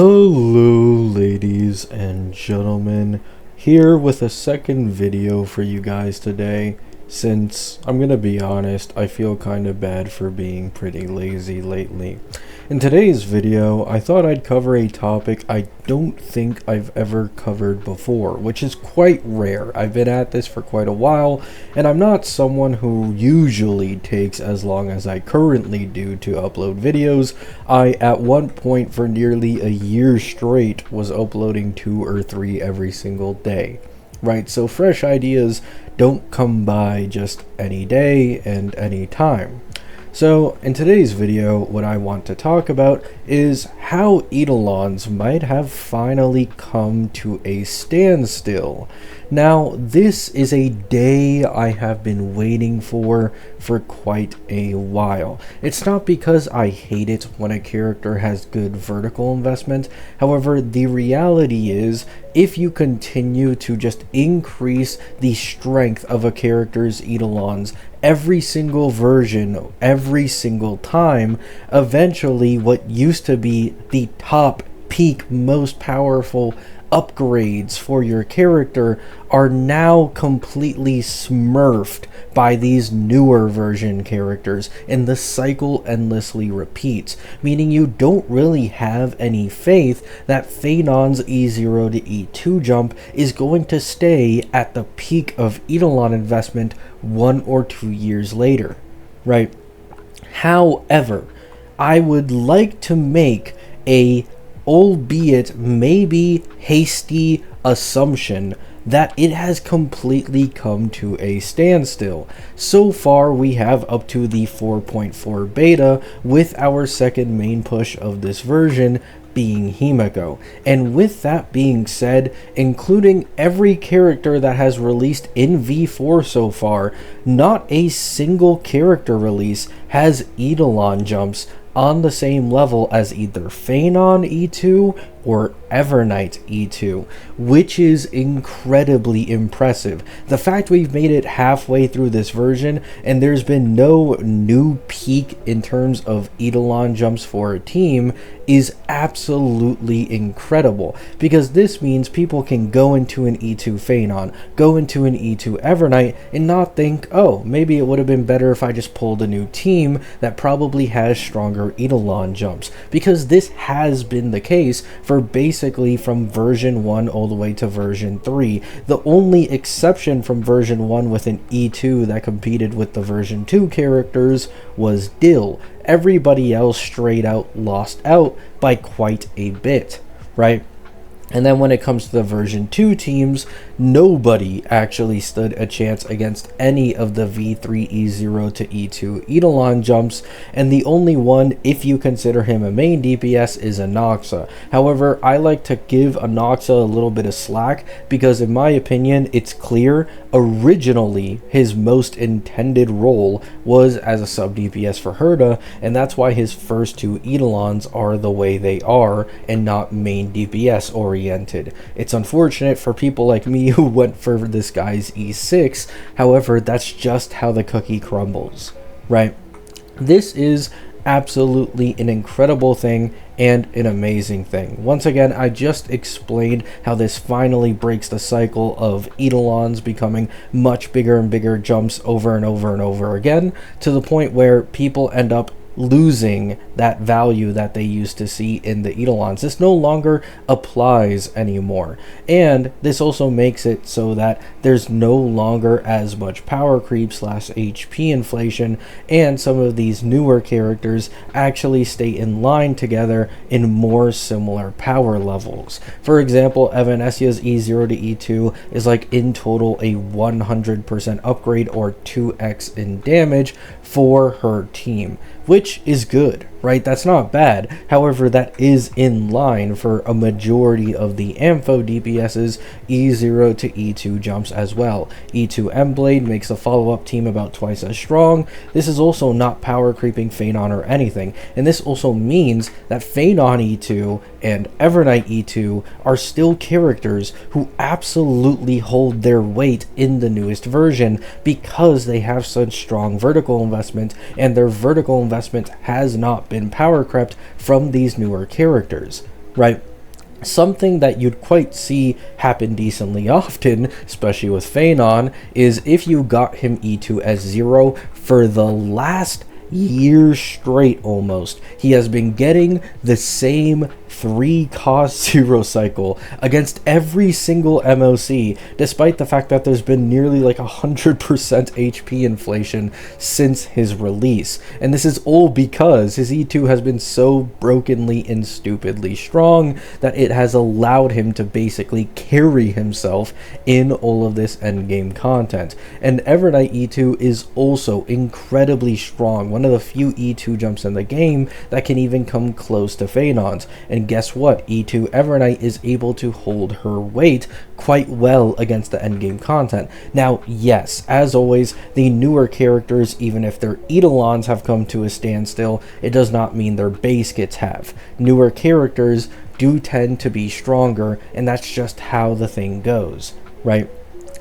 Hello ladies and gentlemen, here with a second video for you guys today. Since I'm gonna be honest, I feel kind of bad for being pretty lazy lately. In today's video, I thought I'd cover a topic I don't think I've ever covered before, which is quite rare. I've been at this for quite a while, and I'm not someone who usually takes as long as I currently do to upload videos. I, at one point for nearly a year straight, was uploading 2 or 3 every single day. Right, so fresh ideas don't come by just any day and any time. So in today's video, what I want to talk about is how Eidolons might have finally come to a standstill. Now, this is a day I have been waiting for quite a while. It's not because I hate it when a character has good vertical investment. However, the reality is, if you continue to just increase the strength of a character's Eidolons every single version, every single time, eventually what used to be the top, peak, most powerful upgrades for your character are now completely smurfed by these newer version characters, and the cycle endlessly repeats, meaning you don't really have any faith that Phaenon's E0 to E2 jump is going to stay at the peak of Eidolon investment 1 or 2 years later, right? However, I would like to make a, albeit maybe hasty, assumption that it has completely come to a standstill. So far, we have up to the 4.4 beta, with our second main push of this version being Himeko. And with that being said, including every character that has released in V4 so far, not a single character release has Eidolon jumps on the same level as either Phaenon E2 or Evernight E2, which is incredibly impressive. The fact we've made it halfway through this version and there's been no new peak in terms of Eidolon jumps for a team is absolutely incredible, because this means people can go into an E2 Phaenon, go into an E2 Evernight, and not think, oh, maybe it would have been better if I just pulled a new team that probably has stronger Eidolon jumps, because this has been the case for basically from version 1 all the way to version 3. The only exception from version 1 with an E2 that competed with the version 2 characters was Dill. Everybody else straight out lost out by quite a bit, right? And then when it comes to the version 2 teams, nobody actually stood a chance against any of the V3 E0 to E2 Eidolon jumps, and the only one, if you consider him a main DPS, is Anoxa. However, I like to give Anoxa a little bit of slack, because in my opinion, it's clear originally his most intended role was as a sub DPS for Herda, and that's why his first 2 Eidolons are the way they are and not main DPS oriented. It's unfortunate for people like me who went for this guy's E6, however, that's just how the cookie crumbles, right? This is absolutely an incredible thing and an amazing thing. Once again, I just explained how this finally breaks the cycle of Eidolons becoming much bigger and bigger jumps over and over and over again, to the point where people end up losing that value that they used to see in the Eidolons. This no longer applies anymore, and this also makes it so that there's no longer as much power creep / HP inflation, and some of these newer characters actually stay in line together in more similar power levels. For example, Evanesia's E0 to E2 is like in total a 100% upgrade, or 2x in damage for her team, which is good, right? That's not bad. However, that is in line for a majority of the Ampho DPS's E0 to E2 jumps as well. E2 M-Blade makes a follow-up team about twice as strong. This is also not power creeping Phaenon or anything, and this also means that Phaenon E2 and Evernight E2 are still characters who absolutely hold their weight in the newest version, because they have such strong vertical investment, and their vertical investment has not been power crept from these newer characters, right? Something that you'd quite see happen decently often, especially with Phanon, is if you got him E2 as 0 for the last year straight almost, he has been getting the same 3 cost 0 cycle against every single MOC, despite the fact that there's been nearly like 100% HP inflation since his release. And this is all because his E2 has been so brokenly and stupidly strong that it has allowed him to basically carry himself in all of this endgame content. And Evernight E2 is also incredibly strong, one of the few E2 jumps in the game that can even come close to Phanon's. And guess what? E2 Evernight is able to hold her weight quite well against the endgame content. Now, yes, as always, the newer characters, even if their Eidolons have come to a standstill, it does not mean their base kits have. Newer characters do tend to be stronger, and that's just how the thing goes, right?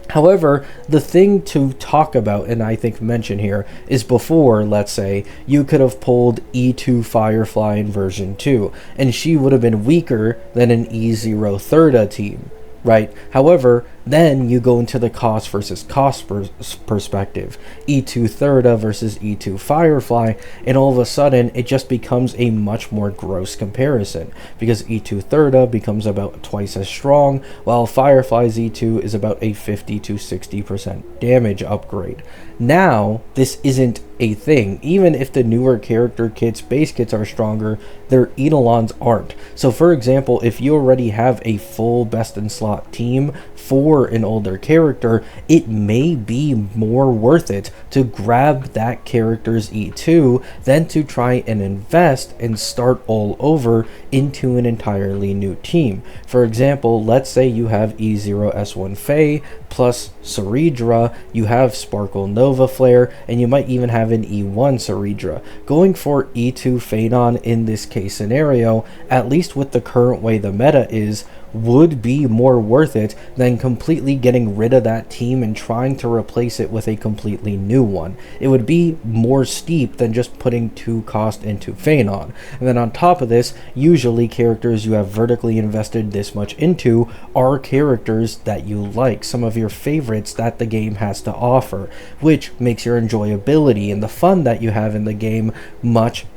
However, the thing to talk about, and I think mention here, is before, let's say, you could have pulled E2 Firefly in version 2, and she would have been weaker than an E0 Thirda team, right? However, then you go into the cost versus cost perspective. E2 Thirda versus E2 Firefly, and all of a sudden it just becomes a much more gross comparison, because E2 Thirda becomes about twice as strong, while Firefly's E2 is about a 50 to 60% damage upgrade. Now, this isn't a thing. Even if the newer character kits, base kits are stronger, their Eidolons aren't. So for example, if you already have a full best in slot team for an older character, it may be more worth it to grab that character's E2 than to try and invest and start all over into an entirely new team. For example, let's say you have E0 S1 Faye plus Ceridra, you have Sparkle Nova Flare, and you might even have an E1 Ceridra. Going for E2 Phanon in this case scenario, at least with the current way the meta is, would be more worth it than completely getting rid of that team and trying to replace it with a completely new one. It would be more steep than just putting 2 cost into Phanon. And then on top of this, usually characters you have vertically invested this much into are characters that you like, some of your favorites that the game has to offer, which makes your enjoyability and the fun that you have in the game much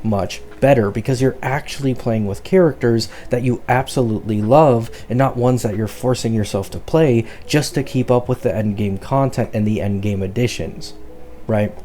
better, because you're actually playing with characters that you absolutely love and not ones that you're forcing yourself to play just to keep up with the endgame content and the endgame additions, right?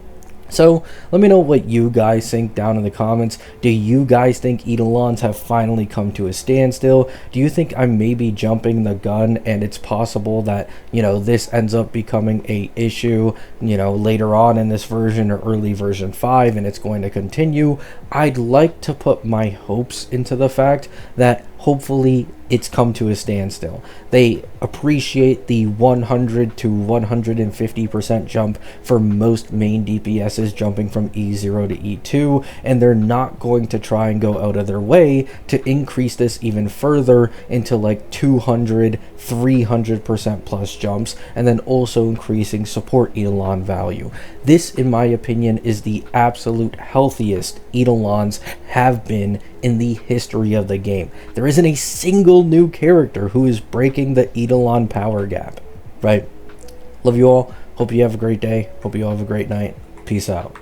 So let me know what you guys think down in the comments. Do you guys think Eidolons have finally come to a standstill? Do you think I'm maybe jumping the gun and it's possible that, you know, this ends up becoming a issue, you know, later on in this version or early version 5 and it's going to continue? I'd like to put my hopes into the fact that hopefully it's come to a standstill. They appreciate the 100 to 150% jump for most main DPSs jumping from E0 to E2, and they're not going to try and go out of their way to increase this even further into like 200, 300% plus jumps, and then also increasing support Eidolon value. This, in my opinion, is the absolute healthiest Eidolons have been in the history of the game. There isn't a single new character who is breaking the Eidolon power gap, right? Love you all. Hope you have a great day. Hope you all have a great night. Peace out.